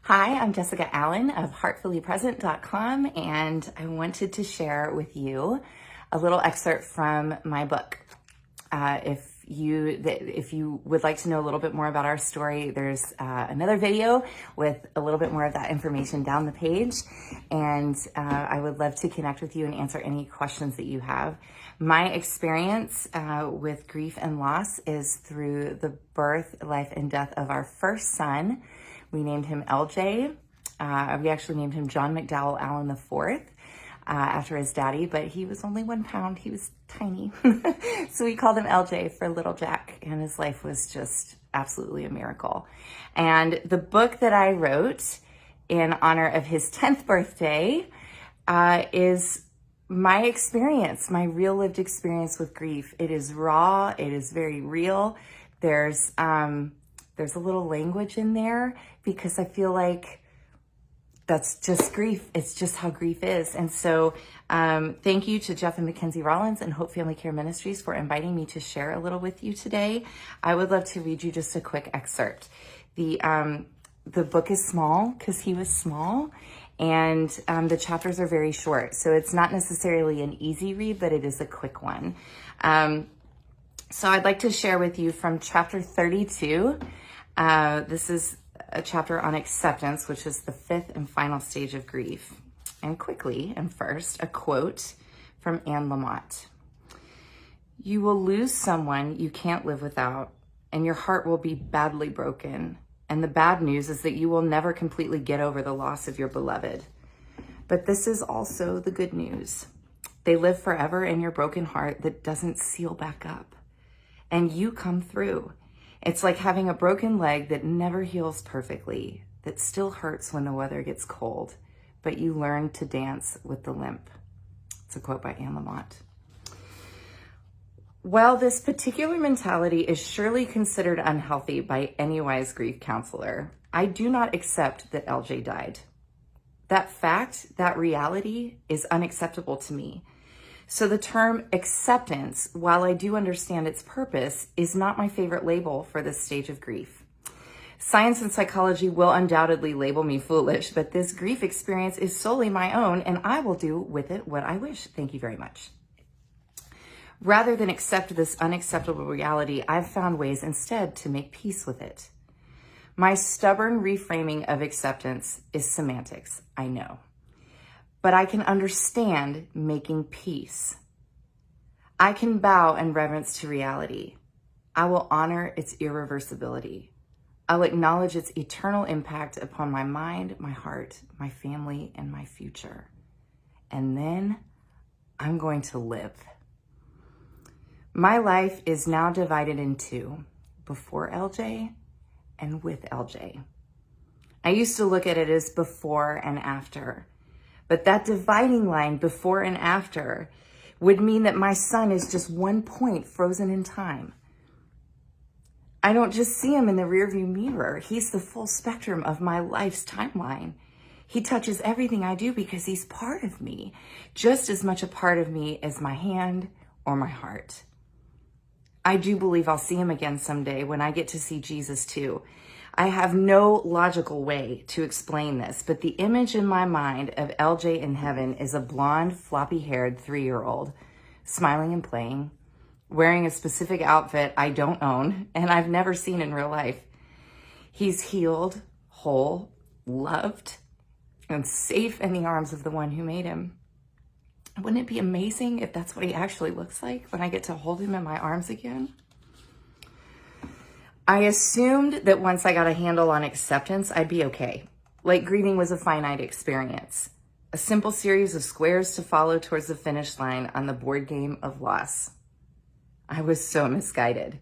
Hi, I'm Jessica Allen of heartfullypresent.com, and I wanted to share with you a little excerpt from my book. If you would like to know a little bit more about our story, there's another video with a little bit more of that information down the page, and I would love to connect with you and answer any questions that you have. My experience with grief and loss is through the birth, life, and death of our first son. We named him LJ. We actually named him John McDowell Allen IV after his daddy, but he was only 1 pound. He was tiny. So we called him LJ for Little Jack, and his life was just absolutely a miracle. And the book that I wrote in honor of his 10th birthday is my experience, my real lived experience with grief. It is raw. It is very real. There's a little language in there because I feel like that's just grief. It's just how grief is. And so thank you to Jeff and Mackenzie Rollins and Hope Family Care Ministries for inviting me to share a little with you today. I would love to read you just a quick excerpt. The book is small because he was small, and the chapters are very short. So it's not necessarily an easy read, but it is a quick one. So I'd like to share with you from chapter 32. This is a chapter on acceptance, which is the 5th and final stage of grief. And quickly, and first, a quote from Anne Lamott. "You will lose someone you can't live without, and your heart will be badly broken. And the bad news is that you will never completely get over the loss of your beloved. But this is also the good news. They live forever in your broken heart that doesn't seal back up. And you come through. It's like having a broken leg that never heals perfectly, that still hurts when the weather gets cold, but you learn to dance with the limp." It's a quote by Anne Lamott. While this particular mentality is surely considered unhealthy by any wise grief counselor, I do not accept that LJ died. That fact, that reality, is unacceptable to me. So the term acceptance, while I do understand its purpose, is not my favorite label for this stage of grief. Science and psychology will undoubtedly label me foolish, but this grief experience is solely my own, and I will do with it what I wish. Thank you very much. Rather than accept this unacceptable reality, I've found ways instead to make peace with it. My stubborn reframing of acceptance is semantics, I know. But I can understand making peace. I can bow in reverence to reality. I will honor its irreversibility. I'll acknowledge its eternal impact upon my mind, my heart, my family, and my future. And then I'm going to live. My life is now divided in two, before LJ and with LJ. I used to look at it as before and after. But that dividing line before and after would mean that my son is just 1 point frozen in time. I don't just see him in the rearview mirror. He's the full spectrum of my life's timeline. He touches everything I do because he's part of me, just as much a part of me as my hand or my heart. I do believe I'll see him again someday when I get to see Jesus too. I have no logical way to explain this, but the image in my mind of LJ in heaven is a blonde, floppy-haired 3-year-old, smiling and playing, wearing a specific outfit I don't own and I've never seen in real life. He's healed, whole, loved, and safe in the arms of the one who made him. Wouldn't it be amazing if that's what he actually looks like when I get to hold him in my arms again? I assumed that once I got a handle on acceptance, I'd be okay. Like grieving was a finite experience, a simple series of squares to follow towards the finish line on the board game of loss. I was so misguided.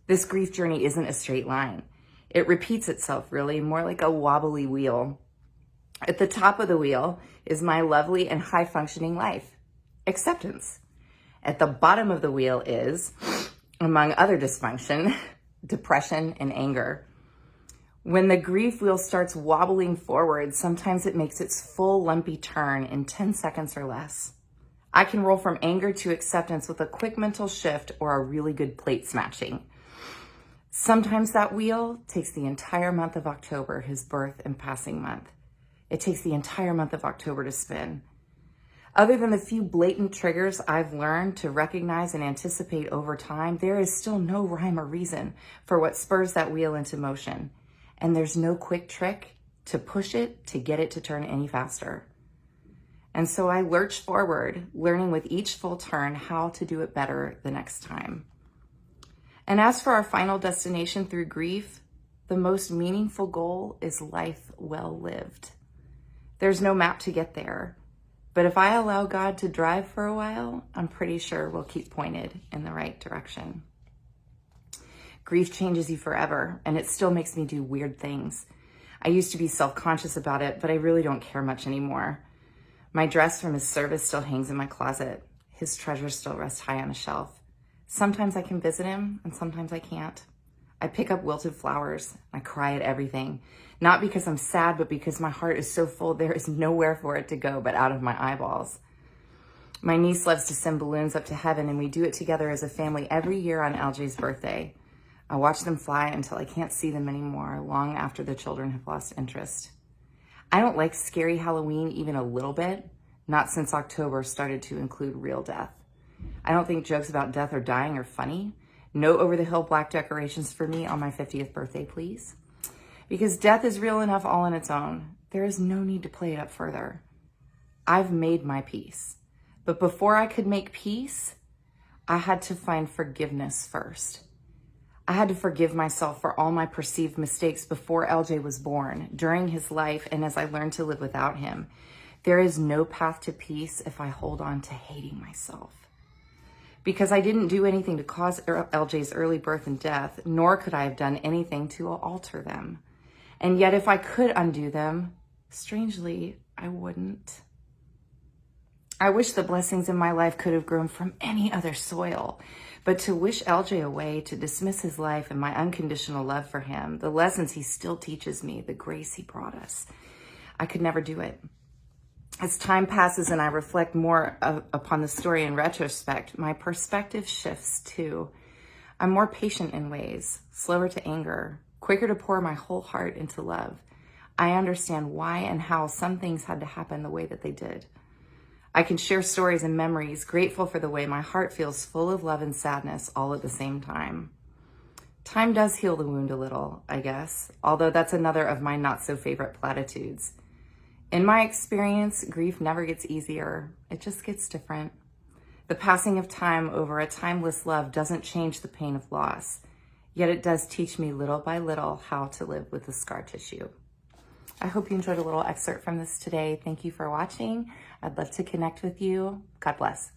This grief journey isn't a straight line. It repeats itself, really, more like a wobbly wheel. At the top of the wheel is my lovely and high-functioning life, acceptance. At the bottom of the wheel is, among other dysfunction, depression and anger. When the grief wheel starts wobbling forward, sometimes it makes its full lumpy turn in 10 seconds or less. I can roll from anger to acceptance with a quick mental shift or a really good plate smashing. Sometimes that wheel takes the entire month of October, his birth and passing month. It takes the entire month of October to spin. Other than the few blatant triggers I've learned to recognize and anticipate over time, there is still no rhyme or reason for what spurs that wheel into motion. And there's no quick trick to push it to get it to turn any faster. And so I lurch forward, learning with each full turn how to do it better the next time. And as for our final destination through grief, the most meaningful goal is life well lived. There's no map to get there, but if I allow God to drive for a while, I'm pretty sure we'll keep pointed in the right direction. Grief changes you forever, and it still makes me do weird things. I used to be self-conscious about it, but I really don't care much anymore. My dress from his service still hangs in my closet. His treasures still rest high on a shelf. Sometimes I can visit him, and sometimes I can't. I pick up wilted flowers. I cry at everything. Not because I'm sad, but because my heart is so full there is nowhere for it to go but out of my eyeballs. My niece loves to send balloons up to heaven, and we do it together as a family every year on LJ's birthday. I watch them fly until I can't see them anymore, long after the children have lost interest. I don't like scary Halloween even a little bit, not since October started to include real death. I don't think jokes about death or dying are funny. No over-the-hill black decorations for me on my 50th birthday, please. Because death is real enough all on its own. There is no need to play it up further. I've made my peace. But before I could make peace, I had to find forgiveness first. I had to forgive myself for all my perceived mistakes before LJ was born, during his life, and as I learned to live without him. There is no path to peace if I hold on to hating myself. Because I didn't do anything to cause LJ's early birth and death, nor could I have done anything to alter them. And yet if I could undo them, strangely, I wouldn't. I wish the blessings in my life could have grown from any other soil, but to wish LJ away, to dismiss his life and my unconditional love for him, the lessons he still teaches me, the grace he brought us, I could never do it. As time passes and I reflect more upon the story in retrospect, my perspective shifts too. I'm more patient in ways, slower to anger, quicker to pour my whole heart into love. I understand why and how some things had to happen the way that they did. I can share stories and memories, grateful for the way my heart feels full of love and sadness all at the same time. Time does heal the wound a little, I guess, although that's another of my not so favorite platitudes. In my experience, grief never gets easier. It just gets different. The passing of time over a timeless love doesn't change the pain of loss, yet it does teach me little by little how to live with the scar tissue. I hope you enjoyed a little excerpt from this today. Thank you for watching. I'd love to connect with you. God bless.